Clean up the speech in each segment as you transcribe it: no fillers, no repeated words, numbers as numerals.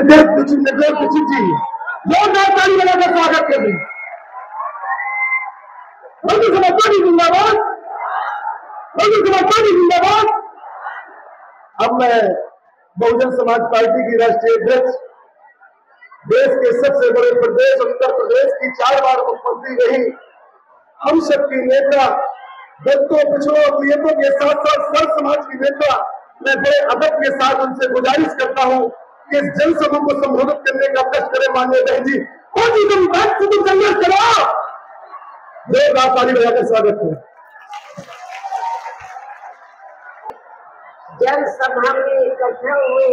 निर्देश दीक्षित जी जोरदार ताली बजाकर स्वागत कर दें। जिंदाबाद, जिंदाबाद। अब मैं बहुजन समाज पार्टी की राष्ट्रीय अध्यक्ष, देश के सबसे बड़े प्रदेश उत्तर प्रदेश की 4 बार मुख्यमंत्री रही, हम सबकी नेता, दलितों पिछड़ों पीड़ितों के साथ साथ सर्व समाज की नेता, मैं बड़े अदब के साथ उनसे गुजारिश करता हूं कि इस जनसभा को संबोधित करने का कष्ट करें। माननीय बहन जी, तुम संघर्ष करो। जोरदार ताली बजाकर स्वागत करें। जनसभा में इकट्ठा हुए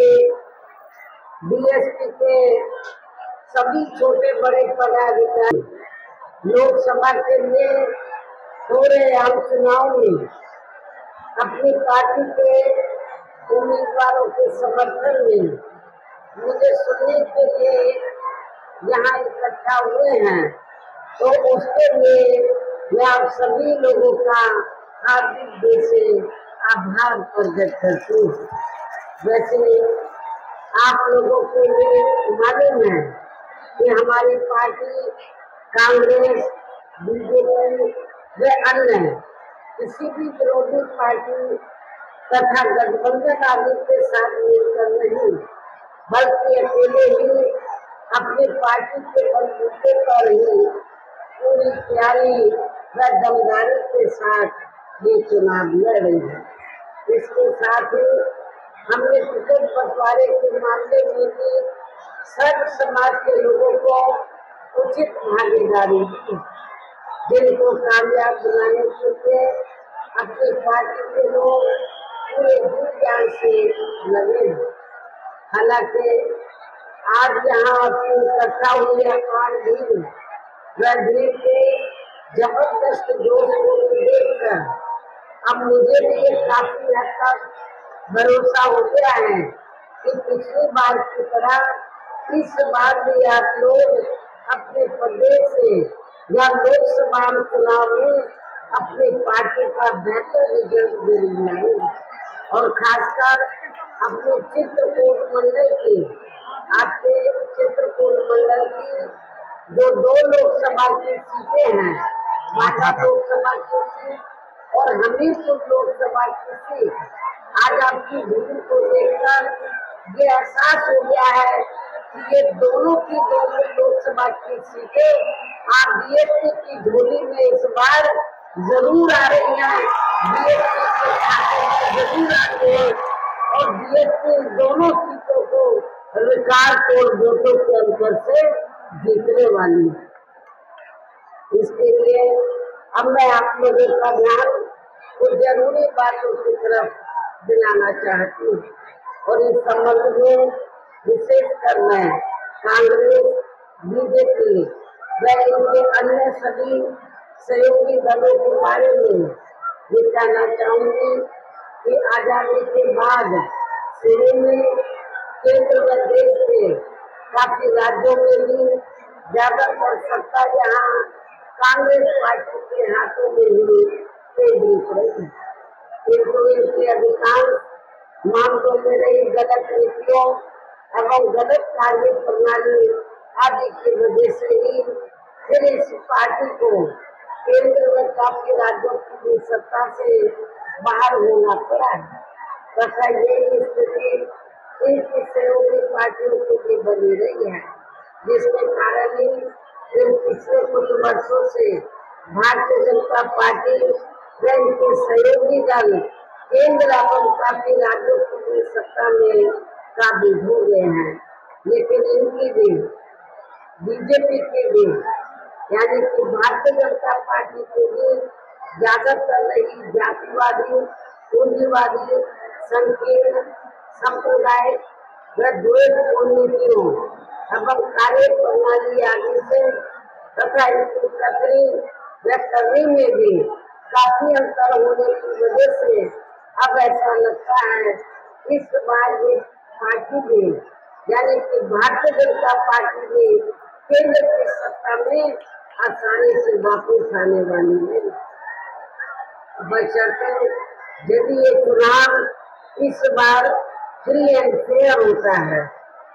बीएसपी के सभी छोटे बड़े पदाधिकारी, लोकसभा के लिए हो रहे आम चुनाव में अपनी पार्टी के उम्मीदवारों के समर्थन में मुझे सुनने के लिए यहाँ इकट्ठा हुए हैं, तो उसके लिए मैं आप सभी लोगों का हार्दिक दिल से आभार प्रकट करती हूँ। वैसे आप लोगों को ये मालूम है कि हमारी पार्टी कांग्रेस, बीजेपी व अन्य किसी भी विरोधी पार्टी तथा गठबंधन आदि के साथ मिलकर नहीं, बल्कि अकेले ही अपनी पार्टी के बलबूते पर ही पूरी तैयारी व दमदारी के साथ ये चुनाव लड़ रही है। इसके साथ ही हमने टिकट बंटवारे के मामले में भी सर्व समाज के लोगों को उचित भागीदारी दी, जिनको कामयाब बनाने के लिए अपनी पार्टी के लोग पूरे जी-जान से लगे हैं। हालांकि आज यहाँ इकट्ठा हुए 8 दिन वह भीड़ के जबरदस्त जोश को देखकर अब मुझे भी ये काफी हद तक भरोसा हो गया है कि पिछली बार की तरह इस बार भी आप लोग अपने प्रदेश से या लोकसभा चुनाव में अपनी पार्टी का बेहतर रिजल्ट जरूर लाएंगे, और खासकर अपने चित्रकूट मंडल की, आपके चित्रकूट मंडल की जो 2 लोकसभा की सीटें हैं, बाटा लोकसभा की सीट और हमीरपुर लोकसभा की सीट, आज आपकी भीड़ को देखकर ये एहसास हो गया है कि ये दोनों की दोनों लोकसभा की सीटें आप बीएसपी की झोली में इस बार जरूर आ रही हैं, बीएसपी के खाते में जरूर आ रही है, और बीएसपी दोनों सीटों को रिकॉर्ड तोड़ वोटों के अंतर से जीतने वाली है। इसके लिए अब मैं आप लोगों का ध्यान कुछ जरूरी बातों की तरफ दिलाना चाहती हूँ, और इस संबंध में विशेषकर मैं कांग्रेस, बीजेपी व इनके अन्य सभी सहयोगी दलों के बारे में ये कहना चाहूंगी कि आजादी के बाद शुरू में केंद्र व देश के काफी राज्यों में भी ज्यादातर सत्ता जहाँ कांग्रेस पार्टी के हाथों में ही केंद्रित रही, किंतु इनकी अधिकांश मामलों में रही गलत नीतियों एवं गलत कार्य प्रणाली आदि की वजह से ही फिर इस पार्टी को केंद्र में काफी राज्यों की भी सत्ता से बाहर होना पड़ा है, तथा यही स्थिति इनकी सहयोगी पार्टियों की भी बनी रही है, जिसके कारण ही इन पिछले कुछ वर्षों से भारतीय जनता पार्टी व इनके सहयोगी दल केंद्र एवं काफी राज्यों की भी सत्ता में काबिज हो गए हैं। लेकिन इनकी भी, बीजेपी की भी, यानी कि भारतीय जनता पार्टी की भी ज्यादातर रही जातिवादी, पूंजीवादी, संकीर्ण, सांप्रदायिक व द्वेष नीतियों एवं कार्य प्रणाली आदि से तथा इसकी तकरीर व करने में भी काफी अंतर होने की वजह से अब ऐसा लगता है इस बार ये पार्टी भी, यानी कि भारतीय जनता पार्टी भी केंद्र की सत्ता में आसानी से वापस आने वाली है, बशर्ते यदि ये चुनाव इस बार फ्री एंड फेयर होता है,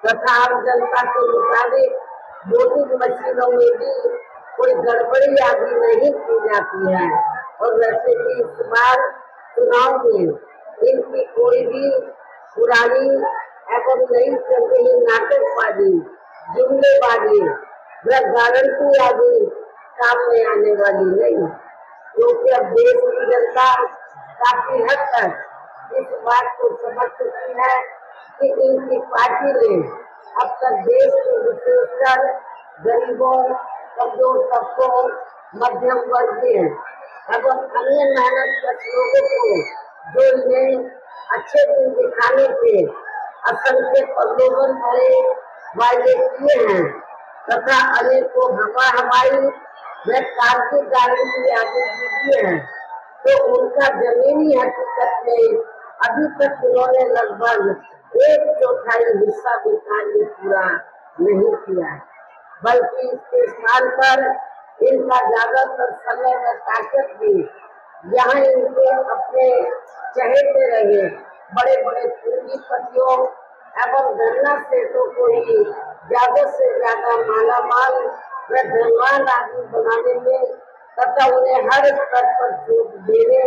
तथा आम जनता के मुताबिक वोटिंग मशीनों में भी कोई गड़बड़ी आदि नहीं की जाती है। और वैसे भी इस बार चुनाव में इनकी कोई भी पुरानी एवं नई चल रही नाटकबाजी, जुमलेबाजी व गारंटी आदि काम में आने वाली नहीं, क्योंकि अब देश की जनता काफी हद तक इस बात को समझ चुकी है कि इनकी पार्टी ने अब तक देश के विशेषकर गरीबों, कमजोर तबकों, मध्यम वर्गीय एवं अन्य मेहनतकश लोगों को जो इन्हें अच्छे दिन दिखाने के असंख्य प्रलोभन भरे वायदे किए हैं तथा अनेकों हवा हवाई व कारगिल गारंटी आदि दी है, तो उनका जमीनी हकीकत में अभी तक उन्होंने लगभग 1/4 हिस्सा भी कार्य पूरा नहीं किया है, बल्कि इसके स्थान पर इनका ज्यादातर समय व ताकत भी यहाँ इनके अपने चहेते रहे बड़े बड़े पूंजीपतियों एवं धरना सेठों को ही ज्यादा से ज्यादा मालामाल व धनवान आदि बनाने में तथा उन्हें हर स्तर पर छूट देने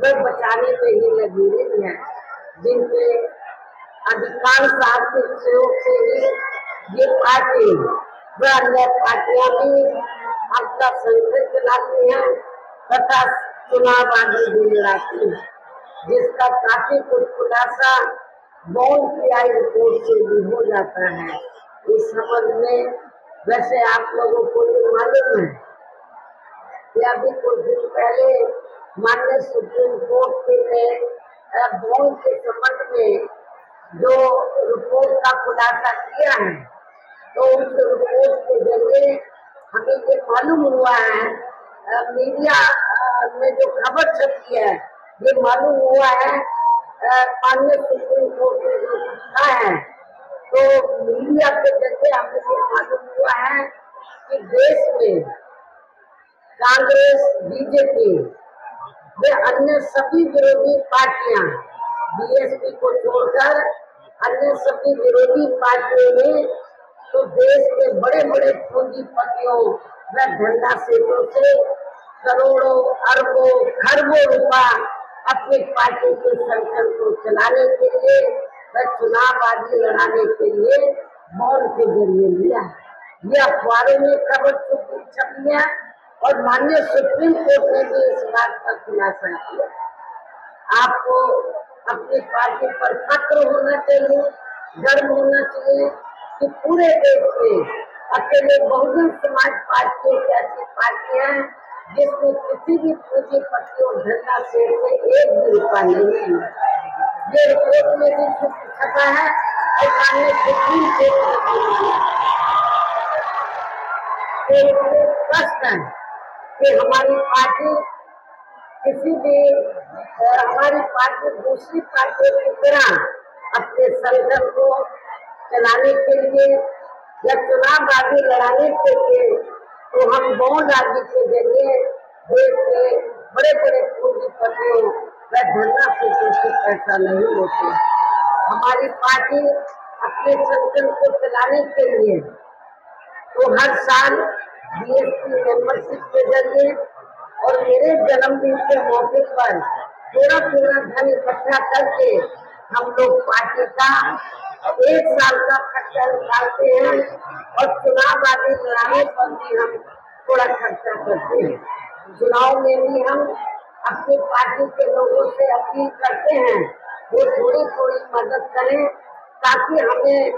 व बचाने में ही लगी रही है, जिनके अधिकांश आर्थिक सहयोग से ही ये पार्टी व अन्य पार्टियां भी अपना संकट चलाती हैं तथा चुनाव आदि भी लड़ाती है, जिसका काफी कुछ खुलासा बॉन्ड की आई रिपोर्ट से भी हो जाता है। इस संबंध में वैसे आप लोगों को ये मालूम है कि अभी कुछ दिन पहले माननीय सुप्रीम कोर्ट के बॉन्ड के संबंध में जो रिपोर्ट का खुलासा किया है, तो उस रिपोर्ट के जरिए हमें ये मालूम हुआ है, मीडिया में जो खबर छपी है ये मालूम हुआ है, माननीय सुप्रीम कोर्ट ने जो लिखा है, तो मीडिया के जरिए हमें ये मालूम हुआ है कि देश में कांग्रेस, बीजेपी व अन्य सभी विरोधी पार्टियां, बीएसपी को छोड़कर अन्य सभी विरोधी पार्टियों ने तो देश के बड़े बड़े पूंजीपतियों व धंधा सेठों से करोड़ों, अरबों, खरबों रुपया अपनी पार्टी के संगठन को चलाने के लिए व चुनाव आदि लड़ाने के लिए बॉन्ड के जरिए लिया। ये अखबारों में खबर छपी है और माननीय सुप्रीम कोर्ट ने भी इस बात का खुलासा किया। आपको अपनी पार्टी पर फक्र होना चाहिए, गर्व होना चाहिए कि पूरे देश में अकेले बहुजन समाज पार्टी एक ऐसी पार्टी है जिसमें किसी भी पूंजीपतियों धंधा से एक भी रुपया नहीं है। ये रिपोर्ट में भी छपा है और माननीय सुप्रीम कोर्ट ने स्पष्ट है कि हमारी पार्टी किसी भी हमारी पार्टी दूसरी पार्टियों की तरह अपने संगठन को चलाने के लिए या चुनाव आदि लड़ाने के लिए तो हम बॉन्ड आदि के जरिए देश के बड़े बड़े पूंजीपतियों व धंधा सेठों से पैसा नहीं लेते। हमारी पार्टी अपने संगठन को चलाने के लिए तो हर साल बीएसपी मेंबरशिप के जरिए और मेरे जन्मदिन के मौके पर थोड़ा थोड़ा धन इकट्ठा करके हम लोग पार्टी का 1 साल का खर्चा निकालते हैं और चुनाव आदि लड़ाने पर भी हम थोड़ा खर्चा करते हैं। चुनाव में भी हम अपनी पार्टी के लोगों से अपील करते हैं वो थोड़ी थोड़ी मदद करें ताकि हमें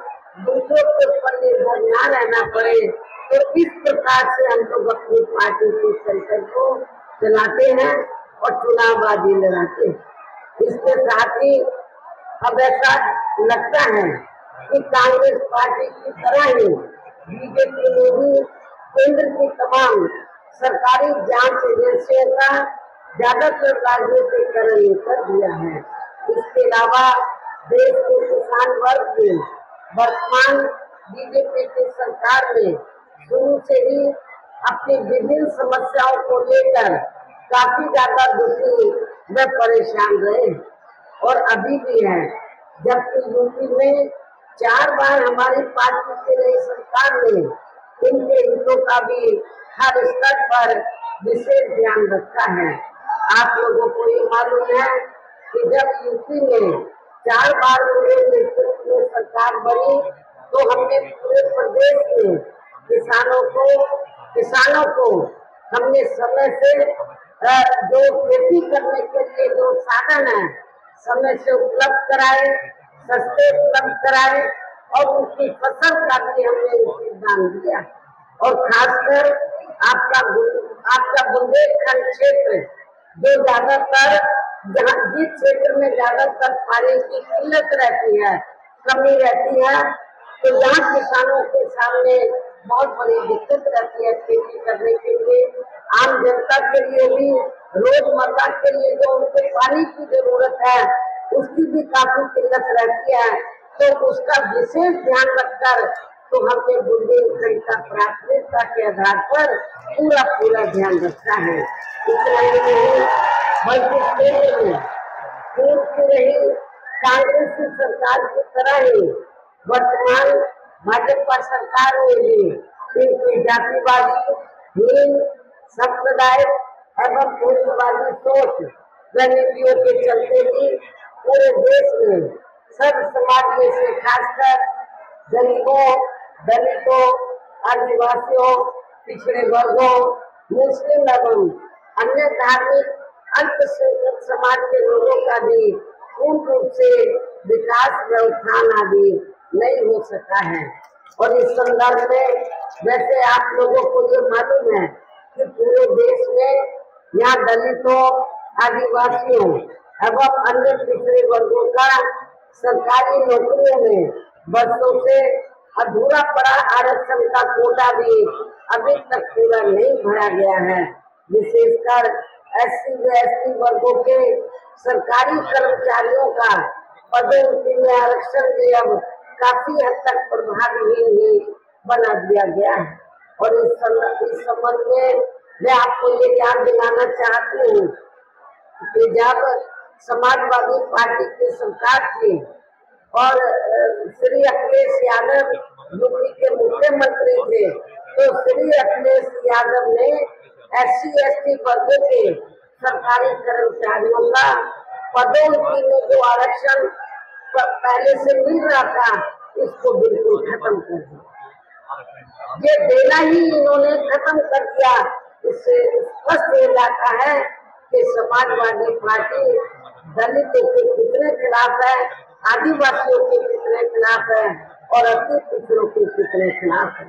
दूसरों के ऊपर निर्भर न रहना पड़े। तो इस प्रकार से हम लोग अपनी पार्टी के संगठन को चलाते हैं और चुनाव आदि लड़ाते हैं। इसके साथ ही अब ऐसा लगता है कि कांग्रेस पार्टी की तरह ही बीजेपी ने भी केंद्र की तमाम सरकारी जांच एजेंसियों का ज्यादातर राजनीतिकरण कर दिया है। इसके अलावा देश के किसान वर्ग ने वर्तमान बीजेपी की सरकार में शुरू से ही अपनी विभिन्न समस्याओं को लेकर काफी ज्यादा दुखी व परेशान रहे और अभी भी है। जबकि यूपी में 4 बार हमारी पार्टी की नई सरकार ने इनके हितों का भी हर स्तर पर विशेष ध्यान रखा है। आप लोगों को ये मालूम है कि जब यूपी में 4 बार मेरे नेतृत्व में सरकार बनी तो हमने पूरे प्रदेश में किसानों को हमने समय से जो खेती करने के लिए जो साधन है समय से उपलब्ध कराए, सस्ते उपलब्ध कराए और उनकी फसल का भी हमने योगदान दिया। और खासकर आपका बुंदेलखंड क्षेत्र जो ज्यादातर जिस क्षेत्र में ज्यादातर पानी की किल्लत रहती है, कमी रहती है, तो यहाँ किसानों के सामने बहुत बड़ी दिक्कत रहती है खेती करने के लिए। आम जनता के लिए भी रोजमर्रा के लिए जो उनको पानी की जरूरत है उसकी भी काफी किल्लत रहती है, तो उसका विशेष ध्यान रखकर तो हमने बुंदेलखंड का प्राथमिकता के आधार पर पूरा ध्यान रखा है। इतना ही नहीं बल्कि केंद्र में पूर्व की रही कांग्रेस की सरकार की तरह ही वर्तमान भाजपा सरकार में भी इनकी जातिवादी, हीन, सांप्रदायिक एवं पूंजीवादी सोच रणनीतियों के चलते ही पूरे देश में सब समाज में से खासकर गरीबों, दलितों, आदिवासियों, पिछड़े वर्गों, मुस्लिम एवं अन्य धार्मिक अल्पसंख्यक समाज के लोगों का भी पूर्ण रूप से विकास व उत्थान आदि नहीं हो सका है। और इस संदर्भ में वैसे आप लोगों को ये मालूम है कि पूरे देश में यहाँ दलितों, आदिवासियों एवं अन्य पिछड़े वर्गों का सरकारी नौकरियों में वर्षों से अधूरा पड़ा आरक्षण का कोटा भी अभी तक पूरा नहीं भरा गया है। विशेषकर SC व ST वर्गों के सरकारी कर्मचारियों का पदोन्नति में आरक्षण भी अब काफी हद तक प्रभावहीन ही बना दिया गया है। और इस संबंध में मैं आपको ये याद दिलाना चाहती हूँ कि जब समाजवादी पार्टी की सरकार थी और श्री अखिलेश यादव यूपी के मुख्यमंत्री थे, तो श्री अखिलेश यादव ने SC ST वर्गों के सरकारी कर्मचारियों का पदोन्नति में जो आरक्षण पहले से मिल रहा था उसको बिल्कुल खत्म कर दिया। ये देना ही इन्होंने खत्म कर दिया। इससे स्पष्ट हो जाता है कि समाजवादी पार्टी दलितों के कितने खिलाफ है, आदिवासियों के कितने खिलाफ है और अति पिछड़ों के कितने खिलाफ है।